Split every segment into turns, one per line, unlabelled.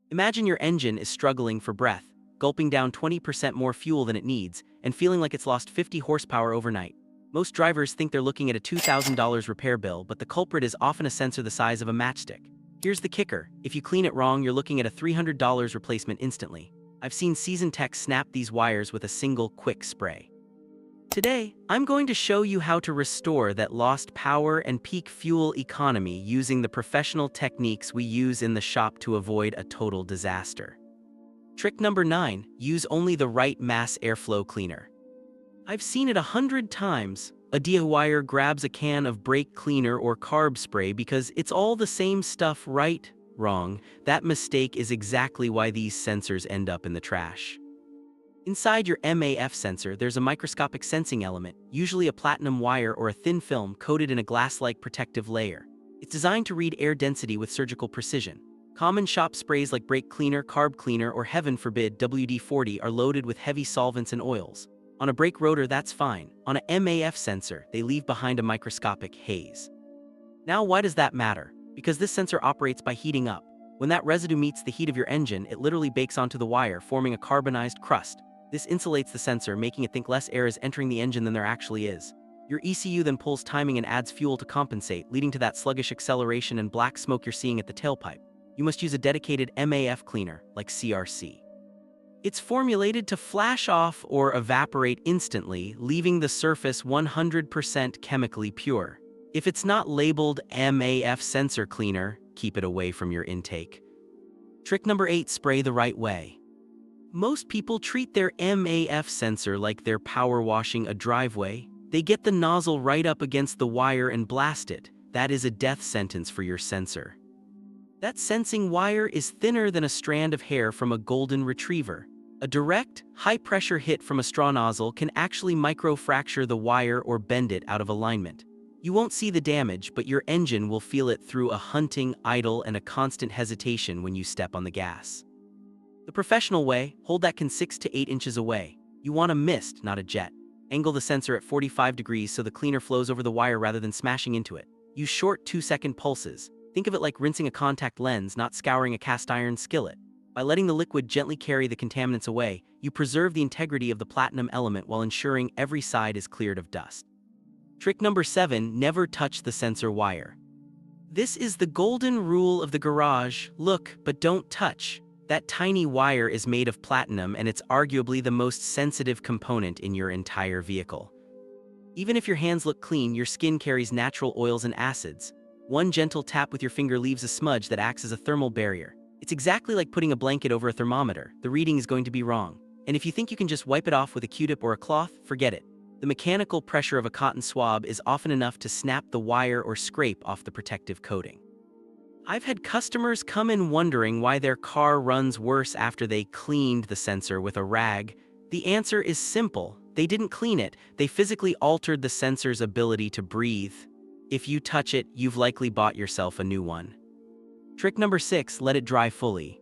Imagine your engine is struggling for breath, gulping down 20% more fuel than it needs, and feeling like it's lost 50 horsepower overnight. Most drivers think they're looking at a $2,000 repair bill, but the culprit is often a sensor the size of a matchstick. Here's the kicker: if you clean it wrong, you're looking at a $300 replacement instantly. I've seen seasoned techs snap these wires with a single quick spray. Today, I'm going to show you how to restore that lost power and peak fuel economy using the professional techniques we use in the shop to avoid a total disaster. Trick number 9, use only the right mass airflow cleaner. I've seen it 100 times. A DIYer grabs a can of brake cleaner or carb spray because it's all the same stuff, right? Wrong. That mistake is exactly why these sensors end up in the trash. Inside your MAF sensor, there's a microscopic sensing element, usually a platinum wire or a thin film coated in a glass-like protective layer. It's designed to read air density with surgical precision. Common shop sprays like brake cleaner, carb cleaner, or heaven forbid WD-40 are loaded with heavy solvents and oils. On a brake rotor, that's fine. On a MAF sensor, they leave behind a microscopic haze. Now, why does that matter? Because this sensor operates by heating up. When that residue meets the heat of your engine, it literally bakes onto the wire, forming a carbonized crust. This insulates the sensor, making it think less air is entering the engine than there actually is. Your ECU then pulls timing and adds fuel to compensate, leading to that sluggish acceleration and black smoke you're seeing at the tailpipe. You must use a dedicated MAF cleaner, like CRC. It's formulated to flash off or evaporate instantly, leaving the surface 100% chemically pure. If it's not labeled MAF sensor cleaner, keep it away from your intake. Trick number 8, spray the right way. Most people treat their MAF sensor like they're power washing a driveway. They get the nozzle right up against the wire and blast it. That is a death sentence for your sensor. That sensing wire is thinner than a strand of hair from a golden retriever. A direct, high-pressure hit from a straw nozzle can actually microfracture the wire or bend it out of alignment. You won't see the damage, but your engine will feel it through a hunting, idle, and a constant hesitation when you step on the gas. The professional way, hold that can 6 to 8 inches away. You want a mist, not a jet. Angle the sensor at 45 degrees so the cleaner flows over the wire rather than smashing into it. Use short 2-second pulses. Think of it like rinsing a contact lens, not scouring a cast iron skillet. By letting the liquid gently carry the contaminants away, you preserve the integrity of the platinum element while ensuring every side is cleared of dust. Trick number 7, never touch the sensor wire. This is the golden rule of the garage: look, but don't touch. That tiny wire is made of platinum, and it's arguably the most sensitive component in your entire vehicle. Even if your hands look clean, your skin carries natural oils and acids. One gentle tap with your finger leaves a smudge that acts as a thermal barrier. It's exactly like putting a blanket over a thermometer. The reading is going to be wrong. And if you think you can just wipe it off with a Q-tip or a cloth, forget it. The mechanical pressure of a cotton swab is often enough to snap the wire or scrape off the protective coating. I've had customers come in wondering why their car runs worse after they cleaned the sensor with a rag. The answer is simple: they didn't clean it, they physically altered the sensor's ability to breathe. If you touch it, you've likely bought yourself a new one. Trick number 6, let it dry fully.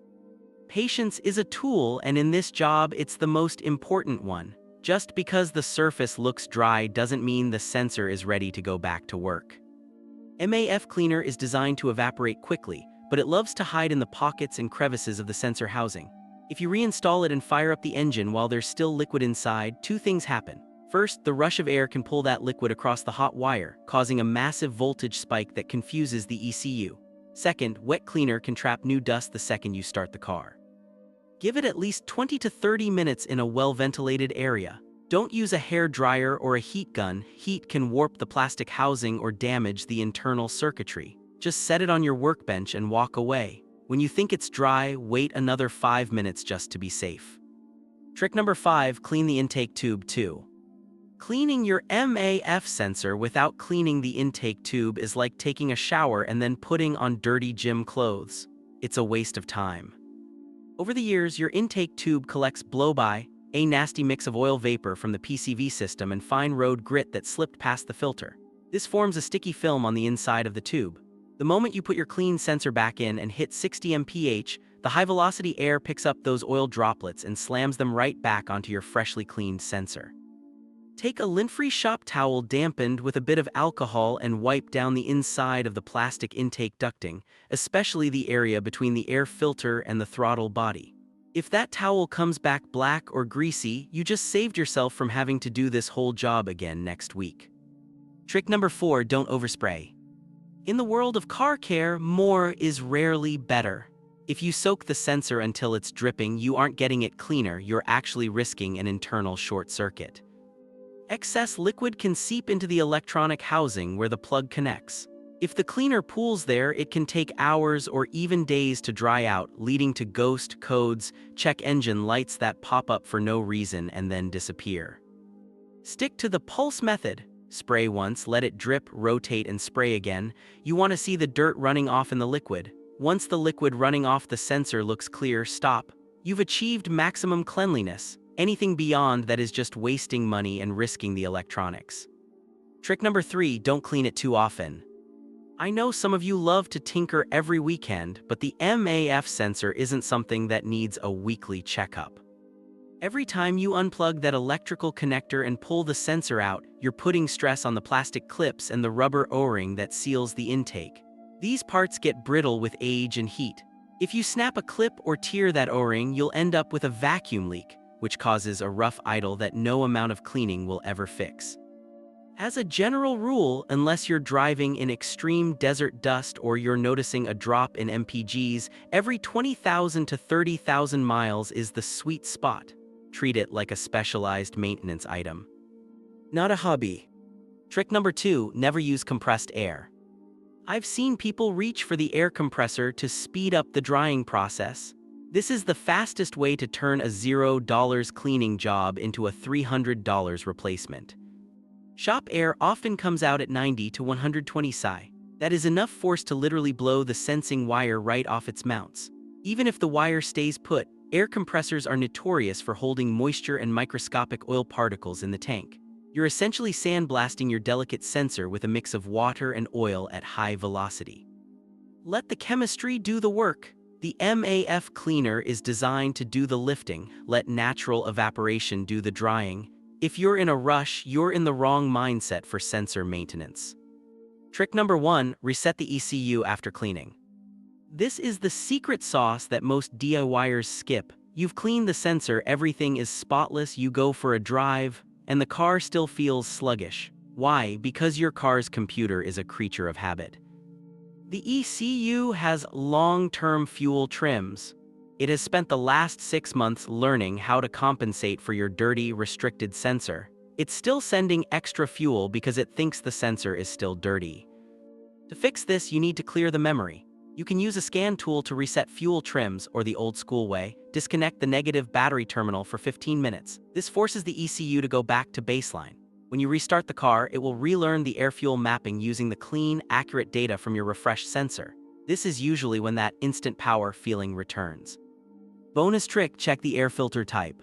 Patience is a tool, and in this job, it's the most important one. Just because the surface looks dry doesn't mean the sensor is ready to go back to work. MAF cleaner is designed to evaporate quickly, but it loves to hide in the pockets and crevices of the sensor housing. If you reinstall it and fire up the engine while there's still liquid inside, 2 things happen. First, the rush of air can pull that liquid across the hot wire, causing a massive voltage spike that confuses the ECU. Second, wet cleaner can trap new dust the second you start the car. Give it at least 20 to 30 minutes in a well-ventilated area. Don't use a hair dryer or a heat gun. Heat can warp the plastic housing or damage the internal circuitry. Just set it on your workbench and walk away. When you think it's dry, wait another 5 minutes just to be safe. Trick number 5, clean the intake tube too. Cleaning your MAF sensor without cleaning the intake tube is like taking a shower and then putting on dirty gym clothes. It's a waste of time. Over the years, your intake tube collects blow-by, a nasty mix of oil vapor from the PCV system and fine road grit that slipped past the filter. This forms a sticky film on the inside of the tube. The moment you put your clean sensor back in and hit 60 mph, the high-velocity air picks up those oil droplets and slams them right back onto your freshly cleaned sensor. Take a lint-free shop towel dampened with a bit of alcohol and wipe down the inside of the plastic intake ducting, especially the area between the air filter and the throttle body. If that towel comes back black or greasy, you just saved yourself from having to do this whole job again next week. Trick number 4, don't overspray. In the world of car care, more is rarely better. If you soak the sensor until it's dripping, you aren't getting it cleaner, you're actually risking an internal short circuit. Excess liquid can seep into the electronic housing where the plug connects. If the cleaner pools there, it can take hours or even days to dry out, leading to ghost codes, check engine lights that pop up for no reason and then disappear. Stick to the pulse method. Spray once, let it drip, rotate, and spray again. You want to see the dirt running off in the liquid. Once the liquid running off the sensor looks clear, stop. You've achieved maximum cleanliness. Anything beyond that is just wasting money and risking the electronics. Trick number 3, don't clean it too often. I know some of you love to tinker every weekend, but the MAF sensor isn't something that needs a weekly checkup. Every time you unplug that electrical connector and pull the sensor out, you're putting stress on the plastic clips and the rubber O-ring that seals the intake. These parts get brittle with age and heat. If you snap a clip or tear that O-ring, you'll end up with a vacuum leak, which causes a rough idle that no amount of cleaning will ever fix. As a general rule, unless you're driving in extreme desert dust or you're noticing a drop in MPGs, every 20,000 to 30,000 miles is the sweet spot. Treat it like a specialized maintenance item, not a hobby. Trick number 2, never use compressed air. I've seen people reach for the air compressor to speed up the drying process. This is the fastest way to turn a $0 cleaning job into a $300 replacement. Shop air often comes out at 90 to 120 psi. That is enough force to literally blow the sensing wire right off its mounts. Even if the wire stays put, air compressors are notorious for holding moisture and microscopic oil particles in the tank. You're essentially sandblasting your delicate sensor with a mix of water and oil at high velocity. Let the chemistry do the work. The MAF cleaner is designed to do the lifting. Let natural evaporation do the drying. If you're in a rush, you're in the wrong mindset for sensor maintenance. Trick number 1, reset the ECU after cleaning. This is the secret sauce that most DIYers skip. You've cleaned the sensor, everything is spotless, you go for a drive, and the car still feels sluggish. Why? Because your car's computer is a creature of habit. The ECU has long-term fuel trims. It has spent the last 6 months learning how to compensate for your dirty, restricted sensor. It's still sending extra fuel because it thinks the sensor is still dirty. To fix this, you need to clear the memory. You can use a scan tool to reset fuel trims, or the old school way, disconnect the negative battery terminal for 15 minutes. This forces the ECU to go back to baseline. When you restart the car, it will relearn the air-fuel mapping using the clean, accurate data from your refreshed sensor. This is usually when that instant power feeling returns. Bonus trick, check the air filter type.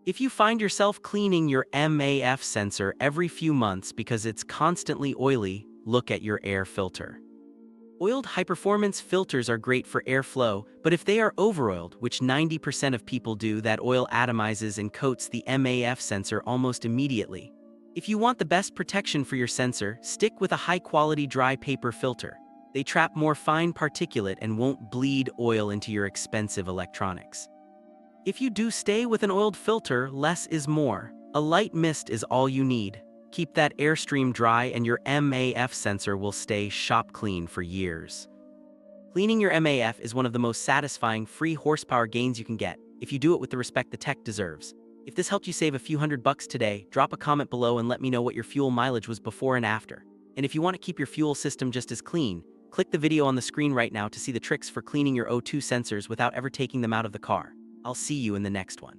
If you find yourself cleaning your MAF sensor every few months because it's constantly oily, look at your air filter. Oiled high-performance filters are great for airflow, but if they are overoiled, which 90% of people do, that oil atomizes and coats the MAF sensor almost immediately. If you want the best protection for your sensor, stick with a high-quality dry paper filter. They trap more fine particulate and won't bleed oil into your expensive electronics. If you do stay with an oiled filter, less is more. A light mist is all you need. Keep that airstream dry and your MAF sensor will stay shop clean for years. Cleaning your MAF is one of the most satisfying free horsepower gains you can get, if you do it with the respect the tech deserves. If this helped you save a few $100 today, drop a comment below and let me know what your fuel mileage was before and after. And if you want to keep your fuel system just as clean, click the video on the screen right now to see the tricks for cleaning your O2 sensors without ever taking them out of the car. I'll see you in the next one.